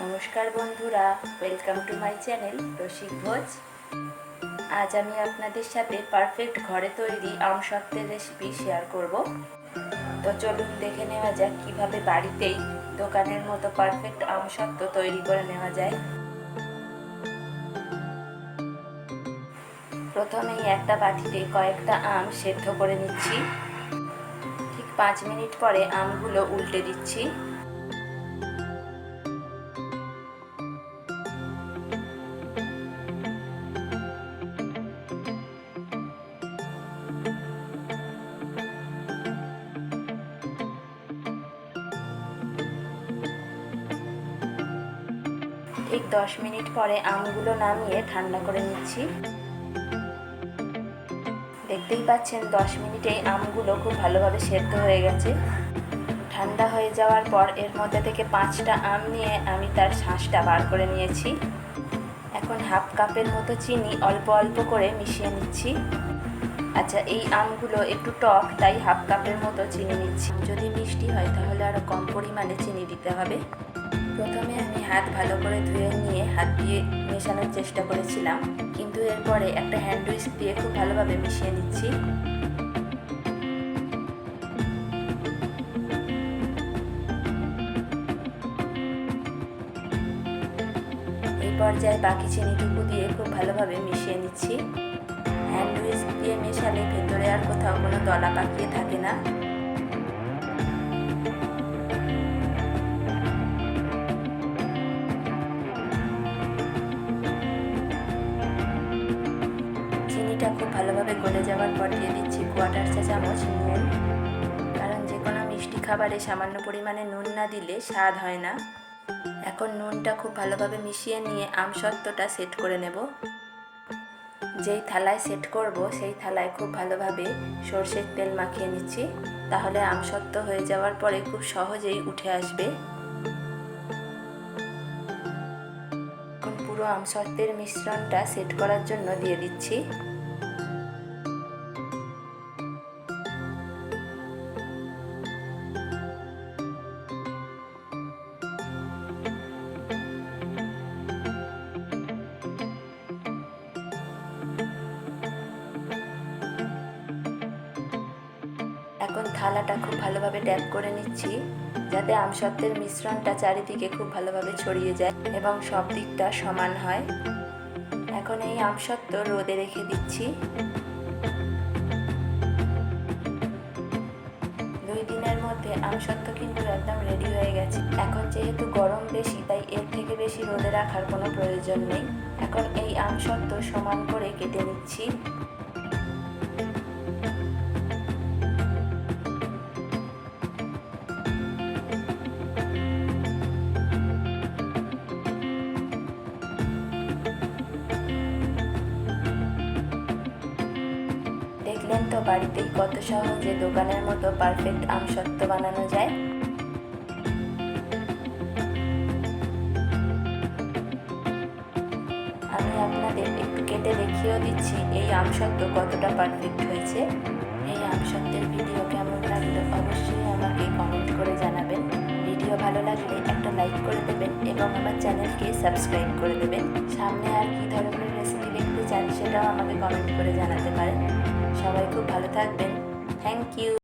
নমস্কার বন্ধুরা, welcome to my channel রসিক ভোজ। আজ আমি আপনাদের সাথে পারফেক্ট ঘরে তৈরি আমসত্ত্বের রেসিপি শেয়ার করব। তো চলুন দেখে নেওয়া যাক কিভাবে বাড়িতেই দোকানের মতো পারফেক্ট আমসত্ত্ব তৈরি করে নেওয়া যায়। প্রথমেই একটা বাটিতে কয়েকটা আম সেদ্ধ করে নিচ্ছি। ঠিক 5 মিনিট পরে আমগুলো উল্টে দিচ্ছি। ঠিক 10 মিনিট পরে আমগুলো নামিয়ে ঠান্ডা করে নিচ্ছি। দেখতেই পাচ্ছেন 10 মিনিটেই আমগুলো খুব ভালোভাবে সেদ্ধ হয়ে গেছে। ঠান্ডা হয়ে যাওয়ার পর এর মধ্যে থেকে 5টা আম নিয়ে আমি তার শাঁসটা বার করে নিয়েছি। এখন হাফ কাপের মতো চিনি অল্প অল্প করে মিশিয়ে নিচ্ছি। আচ্ছা, এই আমগুলো একটু টক, তাই হাফ কাপের মতো চিনি নিচ্ছি। যদি মিষ্টি হয় তাহলে আরও কম পরিমাণে চিনি দিতে হবে। প্রথমে আমি হাত ভালো করে ধুয়ে নিয়ে হাত দিয়ে মেশানোর চেষ্টা করেছিলাম, কিন্তু এরপরে একটা হ্যান্ড উইস্ক দিয়ে খুব ভালোভাবে মিশিয়ে নিচ্ছি। এই পর্যায়ে বাকি চিনিটুকু দিয়ে খুব ভালোভাবে মিশিয়ে নিচ্ছি। হ্যান্ড উইস্ক দিয়ে মেশালে ভেতরে আর কোথাও কোনো দলা পাকিয়ে থাকে না। চিনিটা খুব ভালোভাবে গলে যাওয়ার পর দিয়ে দিচ্ছি 1/4 চা চামচ নুন, কারণ যে কোনো মিষ্টি খাবারে সামান্য পরিমাণে নুন না দিলে স্বাদ হয় না। এখন নুনটা খুব ভালোভাবে মিশিয়ে নিয়ে আমসত্ত্বটা সেট করে নেব। যেই থালায় সেট করব সেই থালায় খুব ভালোভাবে সরষের তেল মাখিয়ে নিচ্ছি, তাহলে আমসত্ত্ব হয়ে যাওয়ার পরে খুব সহজেই উঠে আসবে। এখন পুরো আমসত্ত্বের মিশ্রণটা সেট করার জন্য দিয়ে দিচ্ছি। এখন থালাটা খুব ভালোভাবে ট্যাপ করে নিচ্ছি, যাতে আমসত্ত্বের মিশ্রণটা চারিদিকে খুব ভালোভাবে ছড়িয়ে যায় এবং সব দিকটা সমান হয়। এখন এই আমসত্ত্ব রোদে রেখে দিচ্ছি। 2 দিনের মধ্যে আমসত্ত্ব কিন্তু একদম রেডি হয়ে গেছে। এখন যেহেতু গরম বেশি, তাই এর থেকে বেশি রোদে রাখার কোনো প্রয়োজন নেই। এখন এই আমসত্ত্ব সমান করে কেটে নিচ্ছি। দেখলেন তো বাড়িতেই কত সহজে দোকানের মতো পারফেক্ট আমসত্ত্ব বানানো যায়। আমি আপনাদের একটু কেটে দেখিয়েও দিচ্ছি এই আমসত্ত্ব কতটা পারফেক্ট হয়েছে। এই আমসত্ত্বের ভিডিও কেমন লাগলো অবশ্যই আমাকে কমেন্ট করে জানাবেন। ভিডিও ভালো লাগলে একটা লাইক করে দেবেন এবং আমার চ্যানেলকে সাবস্ক্রাইব করে দেবেন। সামনে আর কী ধরনের রেসিপি দেখতে চান সেটাও আমাকে কমেন্ট করে জানাতে পারেন। সবাই খুব ভালো থাকবেন। Thank you.